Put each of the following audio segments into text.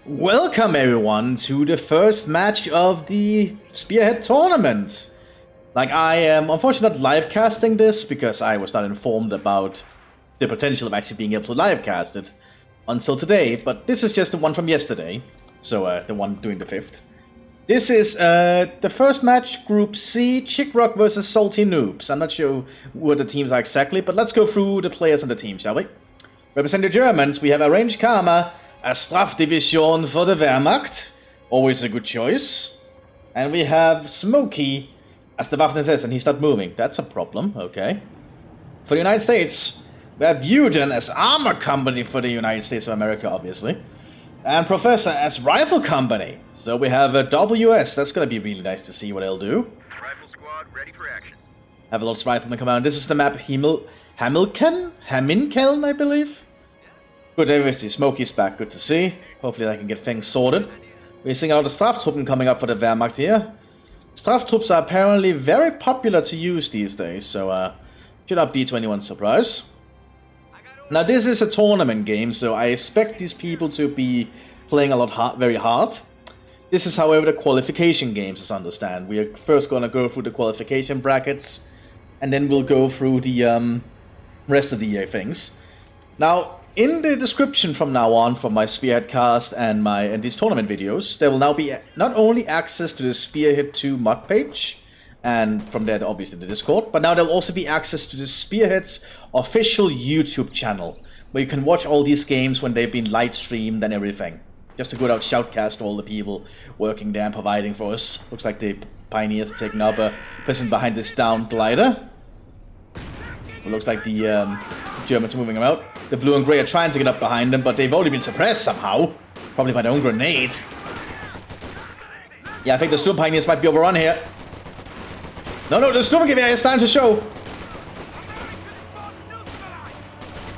Welcome everyone to the first match of the Spearhead tournament. I am unfortunately not live casting this because I was not informed about the potential of actually being able to live cast it until today, but this is just the one from yesterday, so the one doing the 5th. This is the first match, Group C, Chickrock versus SaltyNoobs. I'm not sure what the teams are exactly, but let's go through the players and the team, shall we? Representing the Germans, we have Arranged Karma, a Strafdivision for the Wehrmacht, always a good choice. And we have Smokey as the Waffen-SS, and he's not moving. That's a problem, okay. For the United States, we have Uden as Armor Company for the United States of America, obviously. And Professor as Rifle Company. So we have a WS, that's gonna be really nice to see what they'll do. Rifle squad ready for action. Have a lot of riflemen come out. This is the map Hamilkeln, I believe. Good, obviously, Smokey's back, good to see. Hopefully I can get things sorted. We're seeing all the Straftruppen coming up for the Wehrmacht here. Straftrupps are apparently very popular to use these days, so should not be to anyone's surprise. Now this is a tournament game, so I expect these people to be playing a lot very hard. This is, however, the qualification games, as I understand. We are first going to go through the qualification brackets, and then we'll go through the rest of the things. Now, in the description from now on for my Spearhead cast and these tournament videos, there will now be not only access to the Spearhead 2 mod page, and from there obviously the Discord, but now there'll also be access to the Spearhead's official YouTube channel, where you can watch all these games when they've been live streamed and everything. Just a good out shoutcast to all the people working there and providing for us. Looks like the Pioneers taking up a person behind this down glider. It looks like the Germans are moving them out. The blue and grey are trying to get up behind them, but they've already been suppressed somehow. Probably by their own grenade. Yeah, I think the Storm Pioneers might be overrun here. No, the Sturmgewehr is starting to show.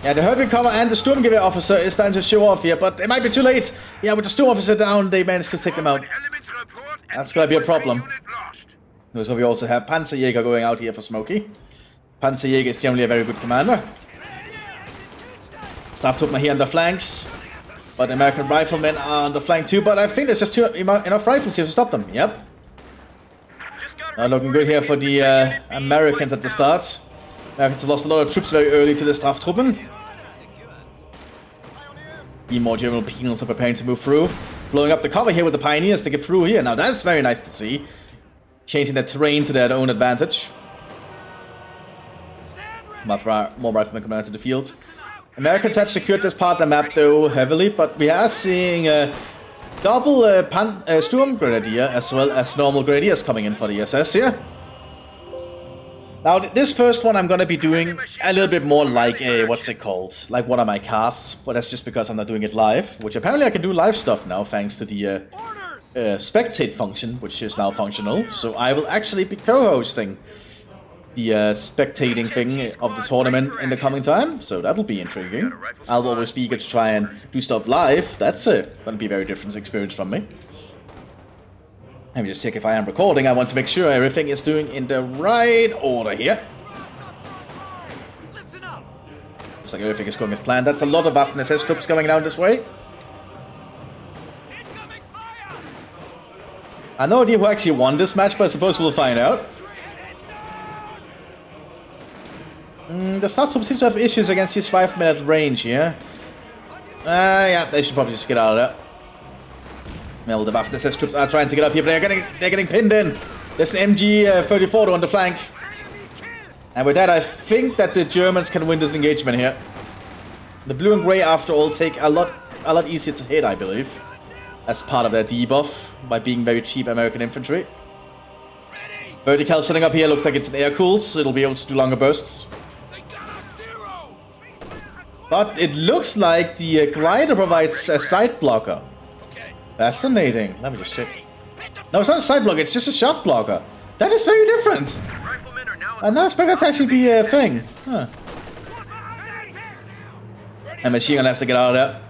Yeah, the Heavy Cover and the Sturmgewehr officer is starting to show off here, but it might be too late. Yeah, with the Sturm officer down, they managed to take them out. That's gonna be a problem. So we also have Panzerjäger going out here for Smokey. Panzerjäger is generally a very good commander. Straftuppen here on the flanks, but American riflemen are on the flank too, but I think there's just enough rifles here to stop them. Yep. Looking good here for the Americans at the start. Americans have lost a lot of troops very early to the Straftruppen. The more German penals are preparing to move through. Blowing up the cover here with the Pioneers to get through here. Now that's very nice to see. Changing the terrain to their own advantage. More riflemen coming out to the field. Americans have secured this part of the map though heavily, but we are seeing double Sturm Grenadier as well as normal Grenadiers coming in for the SS here. Now this first one I'm going to be doing a little bit more like a, what's it called, like one of my casts, but that's just because I'm not doing it live, which apparently I can do live stuff now thanks to the spectate function, which is now functional, so I will actually be co-hosting the spectating thing of the tournament in the coming time, so that'll be intriguing. I'll always be eager to try and do stuff live. That's going to be a very different experience from me. Let me just check if I am recording. I want to make sure everything is doing in the right order here. Looks like everything is going as planned. That's a lot of Waffen-SS troops coming down this way. I have no idea who actually won this match, but I suppose we'll find out. The Straftruppen seems to have issues against his 5-minute range here. Yeah, they should probably just get out of there. Well, the Waffen-SS troops are trying to get up here, but they're getting pinned in. There's an MG-34 on the flank. And with that, I think that the Germans can win this engagement here. The blue and grey, after all, take a lot easier to hit, I believe, as part of their debuff by being very cheap American infantry. Vertical setting up here looks like it's an air-cooled, so it'll be able to do longer bursts. But it looks like the glider provides a side blocker. Fascinating. Let me just check. No, it's not a side blocker, it's just a shot blocker. That is very different. I didn't expect that to actually be a thing. Huh. And machine gun has to get out of there.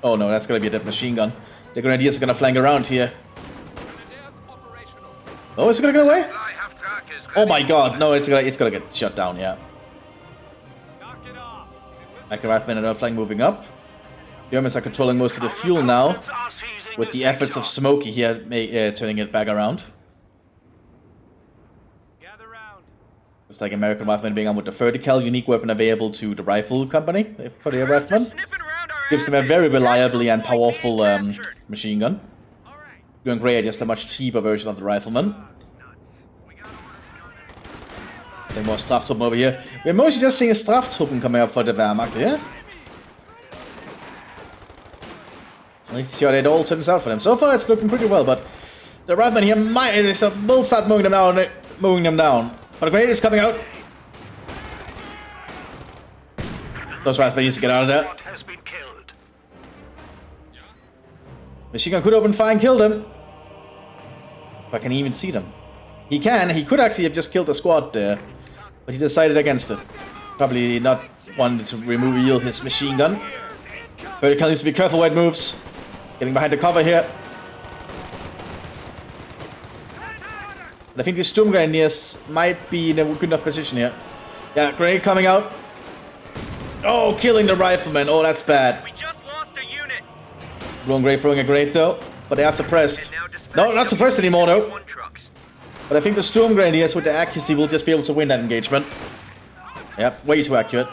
Oh no, that's gonna be a dead machine gun. The Grenadiers are gonna flank around here. Oh, is it gonna get away? Oh my god, no, it's gonna get shut down, yeah. I can riflemen and flank moving up. Germans are controlling most of the fuel now, with the efforts of Smokey here turning it back around. Looks like American riflemen being armed with the 30 cal unique weapon available to the rifle company for the riflemen. Gives them a very reliably and powerful machine gun. Doing great, just a much cheaper version of the rifleman. Seeing more Straftruppen over here. We're mostly just seeing Straftruppen coming up for the Wehrmacht here. Let's see how it all turns out for them. So far it's looking pretty well, but the riflemen here will start mowing them down. But a grenade is coming out. Those riflemen need to get out of there. Machine gun could open fire and kill them. If I can even see them. He can. He could actually have just killed the squad there. But he decided against it. Probably not wanted to reveal his machine gun. Vertical needs to be careful where it moves. Getting behind the cover here. And I think the Sturm Grenadiers might be in a good enough position here. Yeah, grenade coming out. Oh, killing the rifleman. Oh, that's bad. We just lost a unit. Wrong Grey throwing a grenade though. But they are suppressed. No, not suppressed anymore though. But I think the Sturm Grenadiers with the accuracy will just be able to win that engagement. Yep, way too accurate.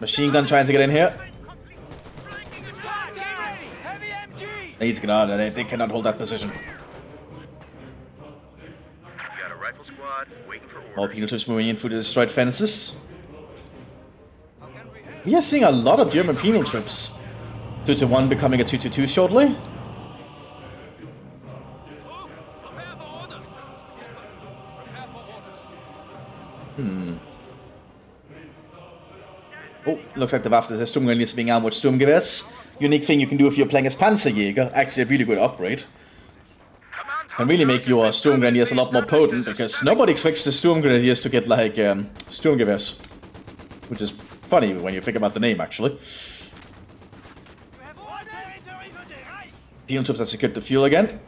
Machine gun trying to get in here. They need to get out of there. They cannot hold that position. Got a rifle squad waiting for orders. More penal troops moving in through the destroyed fences. We are seeing a lot of German penal troops. 2-1 becoming a 2-2 shortly. Oh, looks like the Waffe is Sturmgrenadiers being armed with Sturmgewehrs. Unique thing you can do if you're playing as Panzerjäger. Actually a really good upgrade. Can really make your Sturmgrenadiers a lot more potent, because nobody expects the Sturmgrenadiers to get like Sturmgewehrs. Which is funny when you think about the name, actually. Penal troops have secured the fuel again.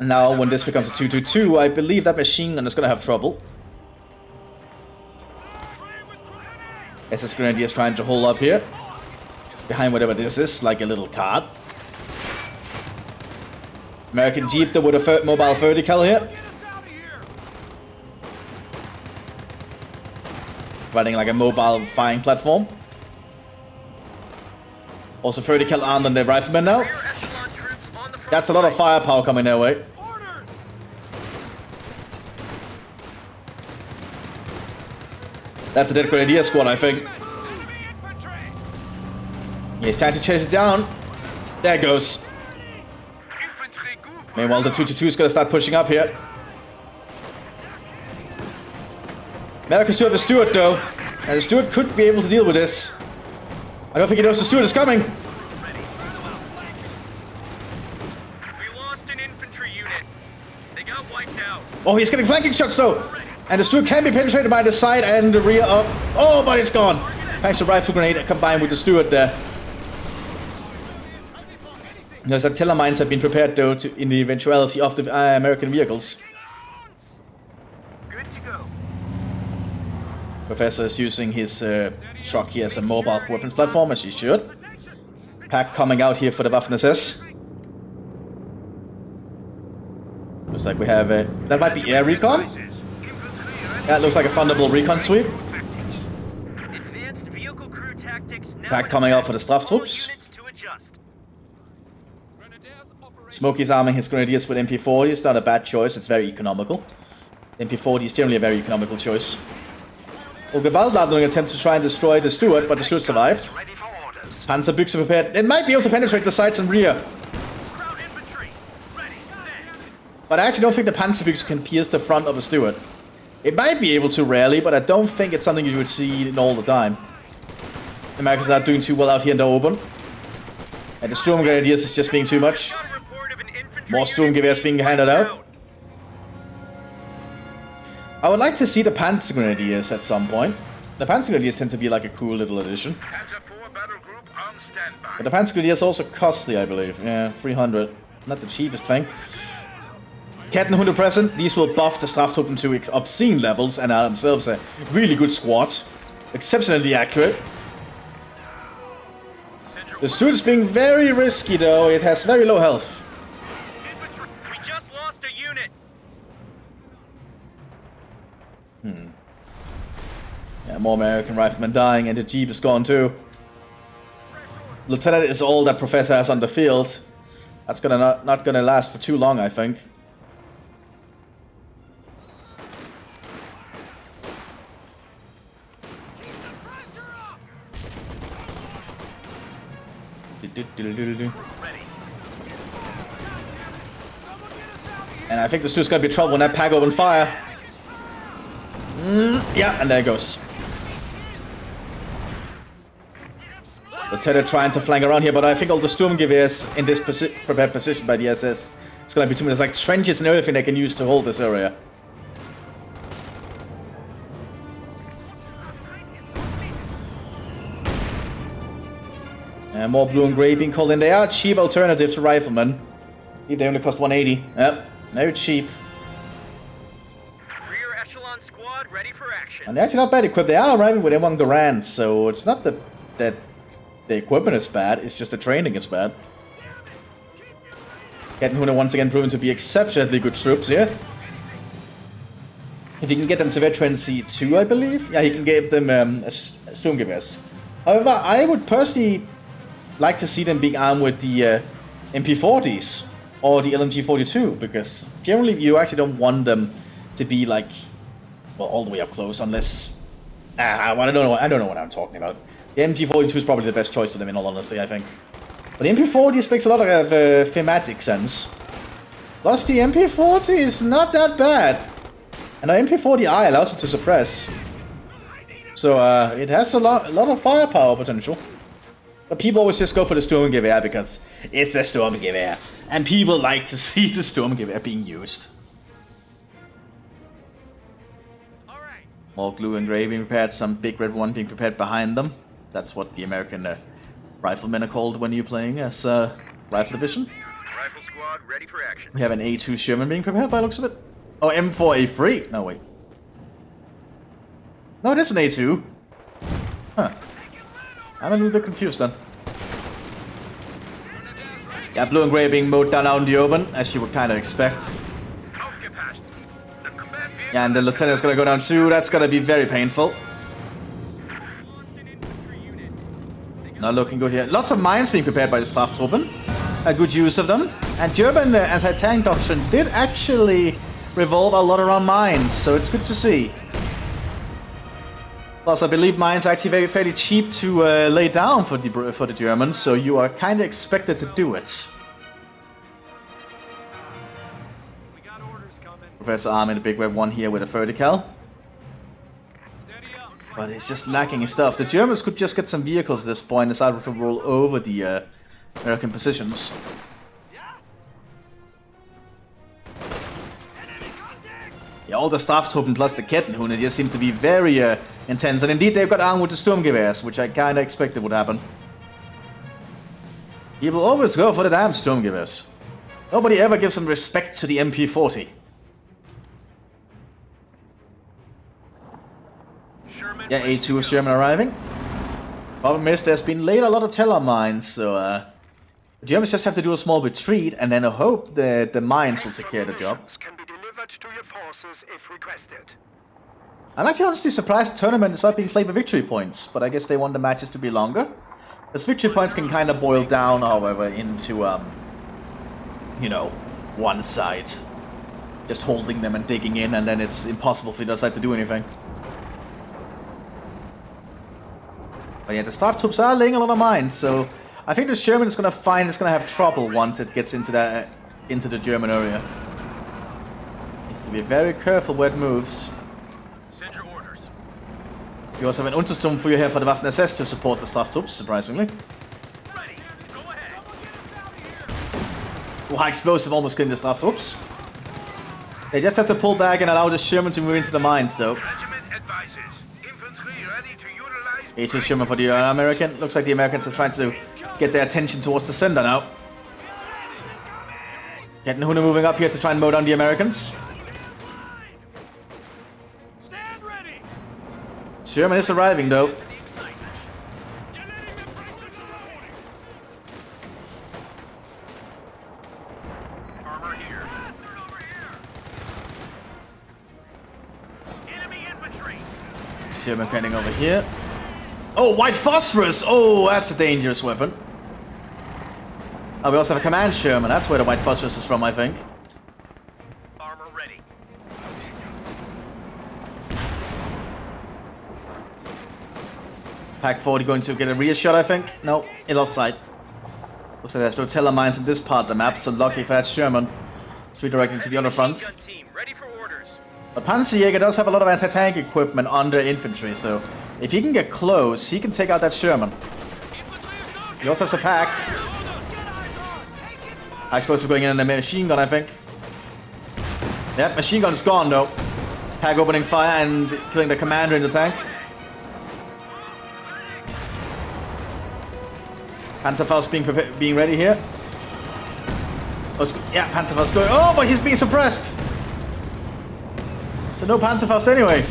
And now when this becomes a 2-2-2, I believe that machine gun is going to have trouble. SS Grenadiers trying to hold up here. Behind whatever this is, like a little cart. American Jeep with a mobile vertical here. Running like a mobile firing platform. Also vertical armed on the riflemen now. That's a lot of firepower coming their way. That's a dead Grenadier squad, I think. Yeah, it's time to chase it down. There it goes. Meanwhile, the 2-2 is going to start pushing up here. American Stuart the Stuart, though. And the Stuart could be able to deal with this. I don't think he knows the Stuart is coming. We lost an infantry unit. They got wiped out. Oh, he's getting flanking shots, though. And the Stuart can be penetrated by the side and the rear of... Oh, but it's gone. Thanks to rifle grenade combined with the Stuart there. Those artillery mines have been prepared, though, in the eventuality of the American vehicles. Good to go. Professor is using his truck here as a mobile weapons platform, as he should. Pack coming out here for the Waffen-SS. Looks like we have a... That might be air recon? Yeah, it looks like a Thunderbolt recon sweep. Advanced vehicle crew tactics now. Pack coming out for the Straftruppen. Smokey's arming his Grenadiers with MP40 is not a bad choice, it's very economical. MP40 is generally a very economical choice. Well, Gewaltladung attempt to try and destroy the Stuart, but the Stuart survived. Panzerbüchse prepared. It might be able to penetrate the sides and rear. But I actually don't think the Panzerbüchse can pierce the front of a Stuart. It might be able to rarely, but I don't think it's something you would see all the time. The Americans are not doing too well out here in the open. And the Sturm Grenadiers is just being too much. More Sturmgewehrs being handed out. I would like to see the Panzer Grenadiers at some point. The Panzer Grenadiers tend to be like a cool little addition. But the Panzer Grenadiers are also costly, I believe. Yeah, 300. Not the cheapest thing. Kettenhunde present. These will buff the Straftruppen to obscene levels and are themselves a really good squad. Exceptionally accurate. The student's being very risky though, it has very low health. Infantry, we just lost a unit. Yeah, more American riflemen dying and the Jeep is gone too. Lieutenant is all that Professor has on the field. That's gonna not gonna last for too long, I think. And I think this dude's gonna be trouble when that pack open fire. Yeah, and there it goes. Lieutenant trying to flank around here, but I think all the Sturmgewehrs in this prepared position by the SS, it's gonna be too many. There's like trenches and everything they can use to hold this area. And more blue and grey being called in. They are a cheap alternative to riflemen. They only cost 180. Yep, very cheap. Rear echelon squad ready for action. And they're actually not bad equipped. They are arriving with M1 Garand, so it's not that the equipment is bad, it's just the training is bad. Kettenhunde once again proven to be exceptionally good troops here. If you can get them to veteran C2, I believe. Yeah, you can get them Sturmgewehrs. However, I would personally like to see them being armed with the MP40s or the LMG42, because generally you actually don't want them to be like, well, all the way up close, unless I don't know what I'm talking about. The MG42 is probably the best choice for them, in all honesty, I think. But the MP40s makes a lot of thematic sense. Plus, the MP40 is not that bad. And the MP40i allows it to suppress. So, it has a lot of firepower potential. But people always just go for the Sturmgewehr because it's the Sturmgewehr. And people like to see the Sturmgewehr being used. More glue and gray being prepared, some big red one being prepared behind them. That's what the American riflemen are called when you're playing as Rifle Division. Rifle squad ready for action. We have an A2 Sherman being prepared by the looks of it. Oh, M4A3? No, wait. No, it is an A2. Huh. I'm a little bit confused then. Yeah, blue and gray being mowed down out in the open, as you would kind of expect. Yeah, and the lieutenant's gonna go down too. That's gonna be very painful. Not looking good here. Lots of mines being prepared by the Strafttruppen. A good use of them. And German anti-tank doctrine did actually revolve a lot around mines, so it's good to see. Plus, I believe mines are actually fairly cheap to lay down for the Germans, so you are kind of expected to do it. Professor Arm in a big red one here with a vertical. But it's just lacking in stuff. The Germans could just get some vehicles at this point and decide to roll over the American positions. Yeah, all the Strafttruppen plus the Kettenhunde just seem to be very intense. And indeed, they've got armed with the Sturmgewehrs, which I kind of expected would happen. People always go for the damn Sturmgewehrs. Nobody ever gives some respect to the MP40. Yeah, A2 is Sherman arriving. Problem is, there's been laid a lot of teller mines, so the Germans just have to do a small retreat and then hope that the mines will take care of the job. Can be delivered to your forces if requested. I'm actually honestly surprised the tournament is not being played by victory points, but I guess they want the matches to be longer. As victory points can kind of boil down, however, into, you know, one side. Just holding them and digging in, and then it's impossible for the other side to do anything. But yeah, the Straftrupps are laying a lot of mines, so I think the Sherman is going to find it's going to have trouble once it gets into the German area. Needs to be very careful where it moves. Send your orders. You also have an Untersturmfeuer here for the Waffen SS to support the Straftrupps, surprisingly. Ready. Go ahead. Oh, high explosive almost killing the Straftrupps. They just have to pull back and allow the Sherman to move into the mines, though. Regiment advises. Infantry ready to utilize... A2 Sherman for the American. Looks like the Americans are trying to get their attention towards the center now. Kettenhunde moving up here to try and mow down the Americans. Stand ready. Sherman is arriving, though. German heading over here. Oh, white phosphorus! Oh, that's a dangerous weapon. Oh, we also have a command Sherman. That's where the white phosphorus is from, I think. Armor ready. Pack 40 going to get a rear shot, I think. No, it lost sight. Looks like there's no teller mines in this part of the map, so lucky for that Sherman. It's redirected to the other front. Gun team, ready for orders. But Panzerjäger does have a lot of anti-tank equipment under infantry, so if he can get close, he can take out that Sherman. He also has a pack. I suppose we're going in a machine gun, I think. Yep, machine gun's gone though. Pack opening fire and killing the commander in the tank. Panzerfaust being ready here. Yeah, Panzerfaust going. Oh, but he's being suppressed. So no Panzerfaust anyway.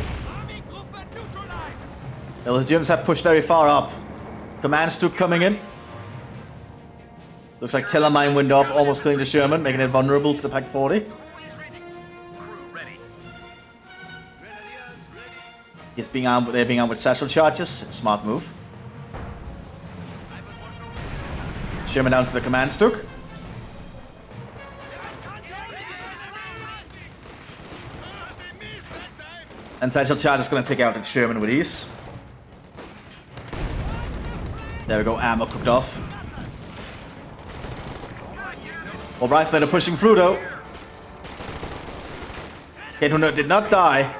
Well, the Germans have pushed very far up. Command Stuk coming in. Looks like Tellermine went off, almost killing the Sherman, making it vulnerable to the Pack 40. He's being armed. They're being armed with satchel charges. Smart move. Sherman down to the command Stuk. And satchel charge is going to take out the Sherman with ease. There we go. Ammo cooked off. All right, they're pushing through though. Kenhunter did not die.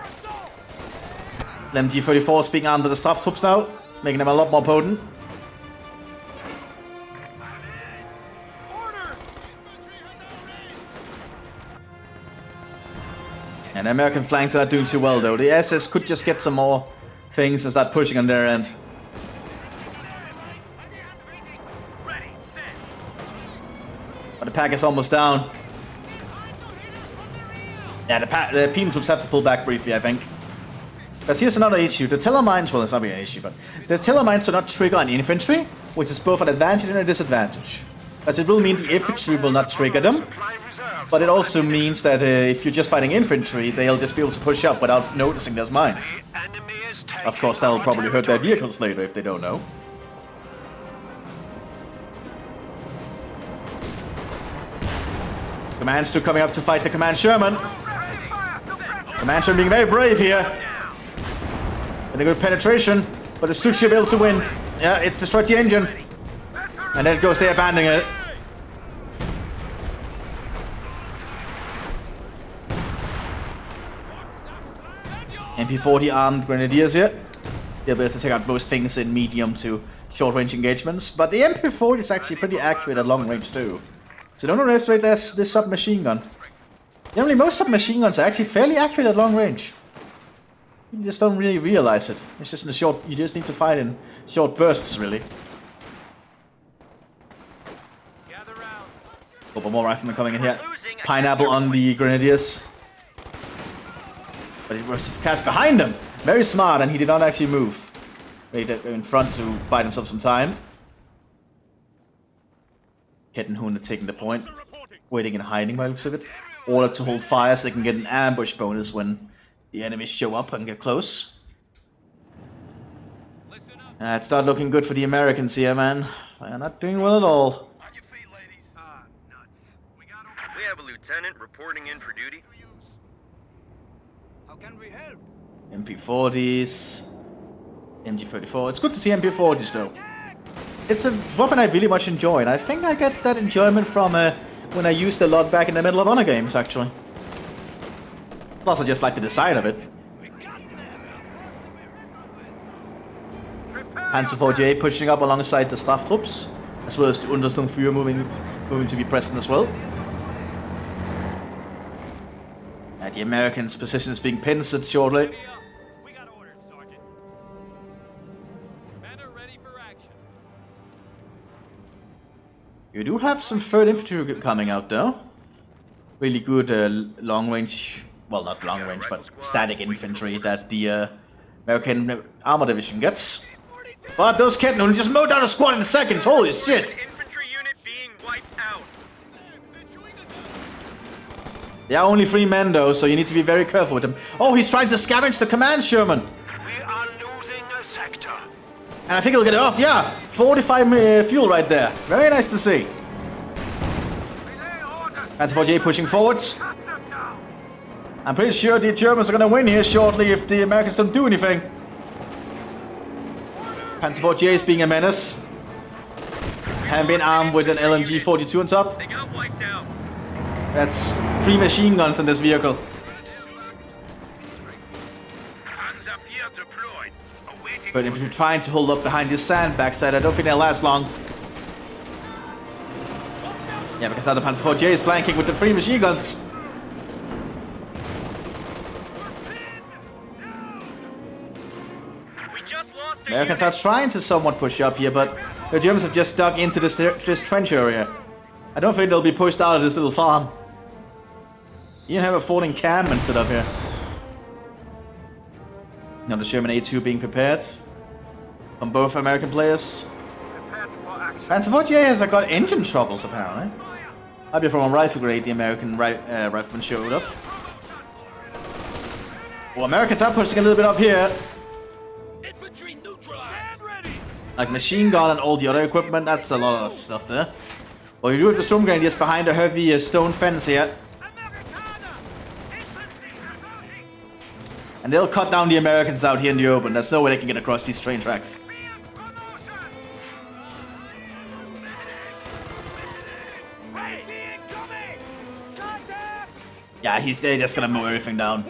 MG34 is being armed with the staff troops now, making them a lot more potent. And the American flanks are not doing too well though. The SS could just get some more things and start pushing on their end. But the pack is almost down. Yeah, the PM troops have to pull back briefly, I think. Because here's another issue. The teller mines, well, it's not really an issue, but the teller mines do not trigger on infantry, which is both an advantage and a disadvantage. As it will mean the infantry will not trigger them, but it also means that if you're just fighting infantry, they'll just be able to push up without noticing those mines. Of course, that'll probably hurt their vehicles later if they don't know. Command Stuk coming up to fight the Command Sherman. Command Sherman being very brave here. And a good penetration, but the Stuk should be able to win. Yeah, it's destroyed the engine. And then it goes, they're abandoning it. MP40 armed grenadiers here. They'll be able to take out most things in medium to short range engagements. But the MP40 is actually pretty accurate at long range too. So don't underestimate this submachine gun. Generally, most submachine guns are actually fairly accurate at long range. You just don't really realize it. It's just in the short. You just need to fight in short bursts, really. Couple more riflemen coming in here. Pineapple on the grenadiers. But it was cast behind him. Very smart, and he did not actually move. Waited in front to buy himself some time. Kettenhunde taking the point. Waiting and hiding by the looks of it. Ordered to hold fire so they can get an ambush bonus when the enemies show up and get close. It's not looking good for the Americans here, man. They're not doing well at all. We have a lieutenant reporting in for duty. How can we help? MP40s. MG34. It's good to see MP40s though. It's a weapon I really much enjoy, and I think I get that enjoyment from when I used it a lot back in the Medal of Honor games, actually. Plus, I just like the design of it. Panzer 40A pushing up alongside the staff troops, as well as the Untersturmführer moving to be present as well. The Americans' position is being pincered shortly. We got orders, Sergeant. Men are ready for action. You do have some 3rd infantry coming out though. Really good long range, well not long range, but static infantry that the American Armor Division gets. But those Kettenhunde just mowed down a squad in seconds, holy shit! Infantry unit being wiped out. There are only 3 men though, so you need to be very careful with them. Oh, he's trying to scavenge the command Sherman! We are And I think he'll get it off, yeah! 45 fuel right there. Very nice to see. Panzer IV J pushing forwards. I'm pretty sure the Germans are gonna win here shortly if the Americans don't do anything. Panzer IV J is being a menace. Having been armed with an LMG 42 on top. They got wiped out. That's 3 machine guns in this vehicle. But if you're trying to hold up behind this sandbags, I don't think they'll last long. Yeah, because now the Panzer IV J is flanking with the 3 machine guns. We just lost a Americans are trying to somewhat push up here, but the Germans have just dug into this trench area. I don't think they'll be pushed out of this little farm. You can have a falling encampment set up here. Now the Sherman A2 being prepared from both American players. Panzer IV J has got engine troubles apparently. Might be from a rifle grade the American rifleman showed up. Well, Americans are pushing a little bit up here. Infantry neutralized. Stand ready. Like machine gun and all the other equipment, that's a lot of stuff there. Well, you do have the Storm Grenadiers behind a heavy stone fence here. And they'll cut down the Americans out here in the open. There's no way they can get across these train tracks. Yeah, they're just gonna mow everything down.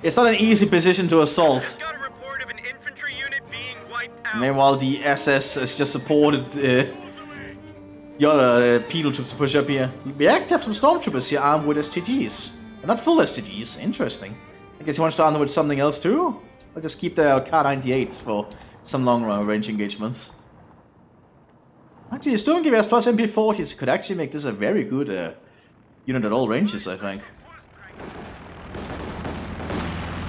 It's not an easy position to assault. Got a report of an infantry unit being wiped out. Meanwhile, the SS has just supported the other people troops to push up here. We actually have some stormtroopers here armed with STGs. They're not full STGs. Interesting. I guess he wants to arm them with something else too? I'll just keep the K-98 for some long range engagements. Actually, the Storm Gewehr plus MP40s could actually make this a very good unit at all ranges, I think.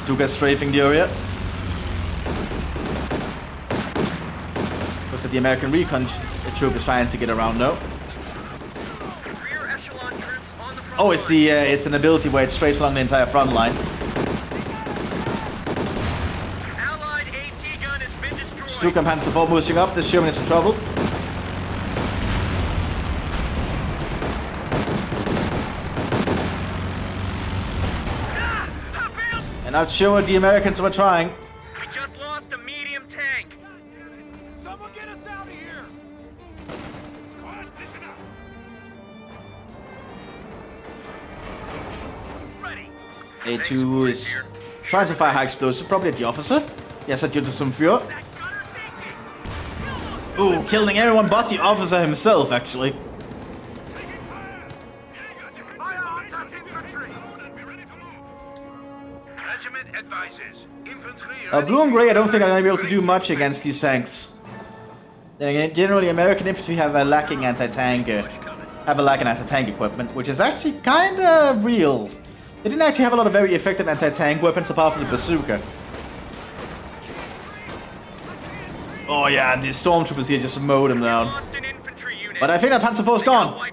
Stuka strafing the area. Looks like the American recon troop is trying to get around though. Rear echelon troops on the front Oh, it's an ability where it strafes along the entire front line. Allied AT gun has been destroyed. Stuka and Panzer IV pushing up. This Sherman is in trouble. And I'll show what the Americans were trying. We just lost a medium tank. Someone get us out of here. Squad, listen up. Ready. A2 is trying to fire high explosive, probably at the officer. Yes, I did some fear. Ooh, killing everyone but the officer himself, actually. Blue and Grey, I don't think I'm going to be able to do much against these tanks. Then again, generally, American infantry have a lacking anti-tank equipment, which is actually kind of real. They didn't actually have a lot of very effective anti-tank weapons apart from the bazooka. Oh yeah, the stormtroopers here just mowed them down. But I think that Panzer IV is gone.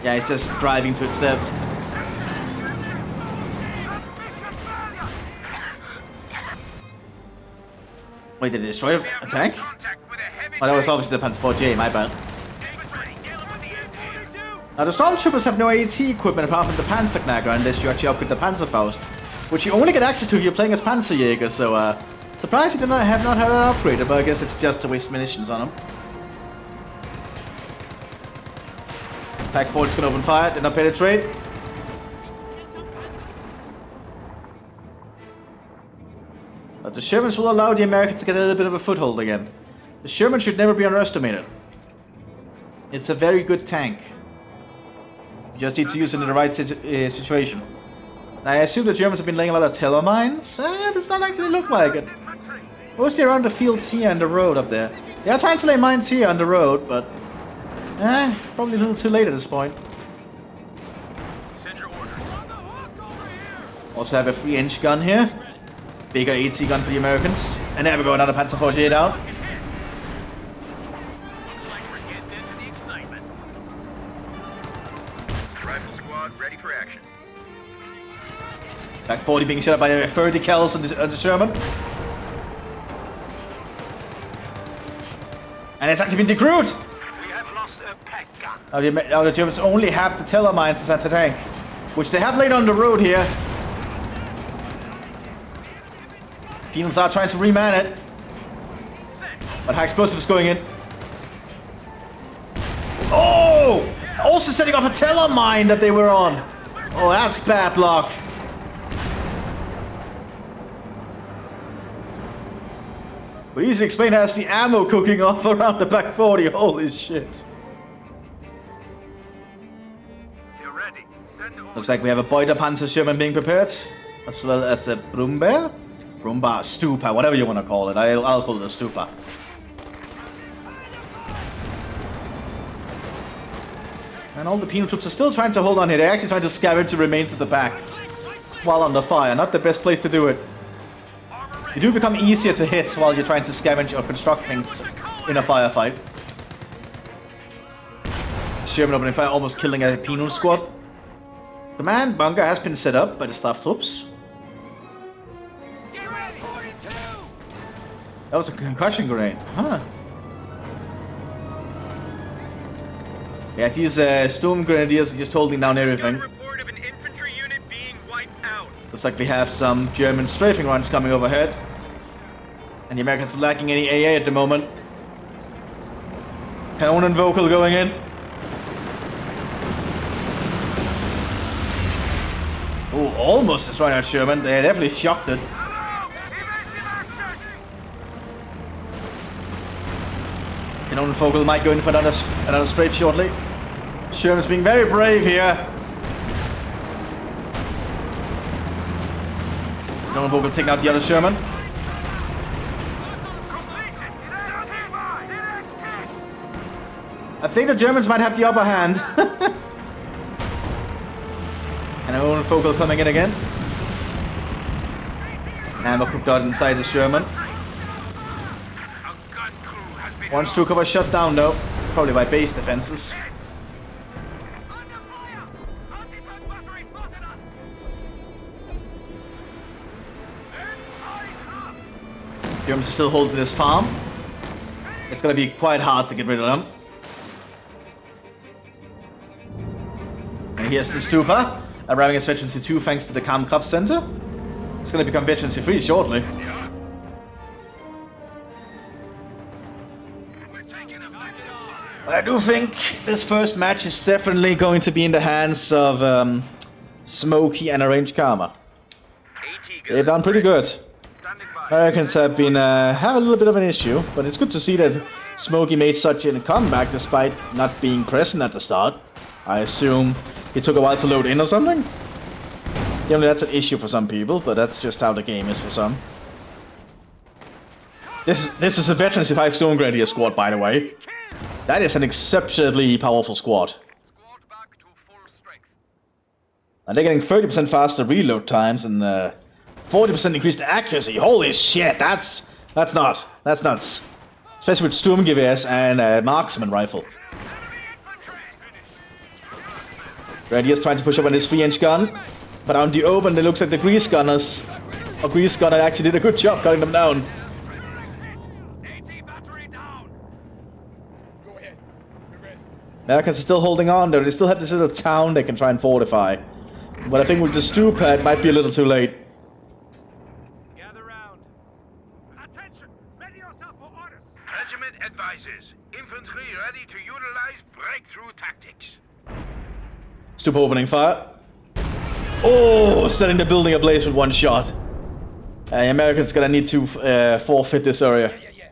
Yeah, he's just driving to its death. Wait, did it destroy a tank? Oh, that was obviously the Panzer IV J, my bad. Now, the Stormtroopers have no AT equipment apart from the Panzerknacker unless you actually upgrade the Panzerfaust, which you only get access to if you're playing as Panzerjäger, so, surprised they have not had it upgraded, but I guess it's just to waste munitions on them. Pack 4 is gonna open fire, did not penetrate. But the Shermans will allow the Americans to get a little bit of a foothold again. The Sherman should never be underestimated. It's a very good tank. You just need to use it in the right situation. Now, I assume the Germans have been laying a lot of teller mines. Does not actually look like it. Mostly around the fields here and the road up there. They are trying to lay mines here on the road, but probably a little too late at this point. Also have a 3-inch gun here. Bigger AT gun for the Americans. And there we go, another Panzer IV J down. Back 40 being shot by 30 cals on the Sherman. And it's actually been decrewed! We have lost a pack gun. Now the Germans only have the teller mines as anti-tank, which they have laid on the road here. Penals are trying to reman it. But high explosives going in. Oh! Also setting off a teller mine that they were on. Oh, that's bad luck. But easy explain as the ammo cooking off around the back 40. Holy shit. You're ready. Send all. Looks like we have a Beuter Panzer Sherman being prepared, as well as a Brumbeer, Stupa, whatever you want to call it. I'll call it a Stupa. And all the penal troops are still trying to hold on here. They're actually trying to scavenge the remains of the pack while under fire. Not the best place to do it. You do become easier to hit while you're trying to scavenge or construct things in a firefight. Sherman opening fire, almost killing a penal squad. Command bunker has been set up by the staff troops. Get ready! 42! That was a concussion grenade. Huh. Yeah, these storm grenadiers are just holding down everything. Got a report of an infantry unit being wiped out. Looks like we have some German strafing runs coming overhead. And the Americans are lacking any AA at the moment. Cannon vocal going in. Oh, almost destroying that Sherman. They definitely shocked it. Cannon vocal might go in for another strafe shortly. Sherman's being very brave here. Cannon vocal taking out the other Sherman. I think the Germans might have the upper hand. And our own focal coming in again. Ammo cooked out inside the Sherman. One Stuka shut down though, probably by base defenses. Germans are still holding this farm. It's gonna be quite hard to get rid of them. And here's the Stupa, arriving as Veterancy 2 thanks to the Kampkraft Center. It's gonna become Veterancy 3 shortly. But I do think this first match is definitely going to be in the hands of Smokey and Arranged Karma. They've done pretty good. Americans have been have a little bit of an issue, but it's good to see that Smokey made such a comeback despite not being present at the start. I assume it took a while to load in or something. Yeah, that's an issue for some people, but that's just how the game is for some. This is a Veterancy 5 Stone Grenadier squad, by the way. That is an exceptionally powerful squad. And they're getting 30% faster reload times and 40% increased accuracy. Holy shit, that's nuts. Especially with Sturmgewehrs and marksman rifle. Grenadiers trying to push up on this 3-inch gun, but out in the open it looks like the Grease Gunners, or Grease Gunner actually did a good job cutting them down. Americans are still holding on though. They still have this little town they can try and fortify. But I think with the Stupa it might be a little too late. Gather round. Attention! Ready yourself for orders! Regiment advises. Infantry ready to utilize breakthrough tactics. Stupa opening fire. Oh, setting the building ablaze with one shot. The Americans gonna need to forfeit this area. Yeah.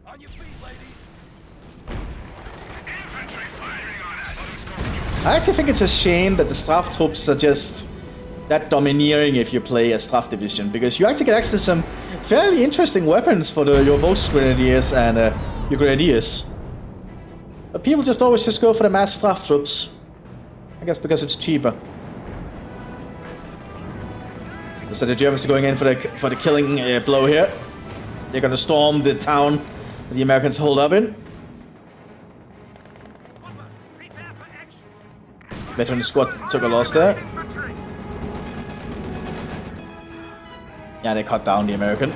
On your feet, ladies! Infantry firing on us. I actually think it's a shame that the Straf troops are just that domineering if you play a Straf division, because you actually get access to some fairly interesting weapons for your Volks Grenadiers and your Grenadiers. But people just always just go for the mass Straf troops. I guess because it's cheaper. So the Germans are going in for the killing blow here. They're gonna storm the town that the Americans hold up in. Veteran squad took a loss there. Yeah, they cut down the American.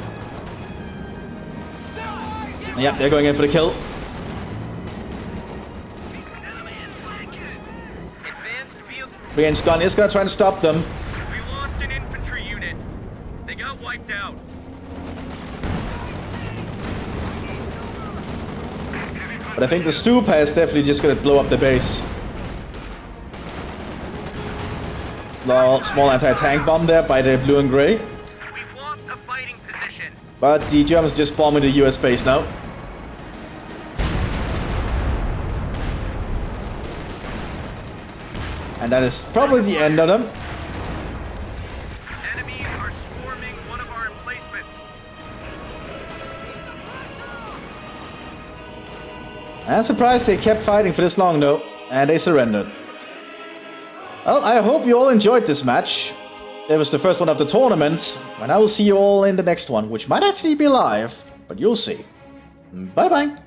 Yeah, they're going in for the kill. Advanced vehicle. Ranged gun is gonna try and stop them. We lost an infantry unit. They got wiped out. But I think the Stupa is definitely just gonna blow up the base. Small anti-tank bomb there by the blue and gray. We've lost a fighting position. But the Germans just bombing the US base now. And that is probably the end of them. Enemies are swarming one of our emplacements. I'm surprised they kept fighting for this long though, and they surrendered. Well, I hope you all enjoyed this match. It was the first one of the tournament, and I will see you all in the next one, which might actually be live, but you'll see. Bye bye!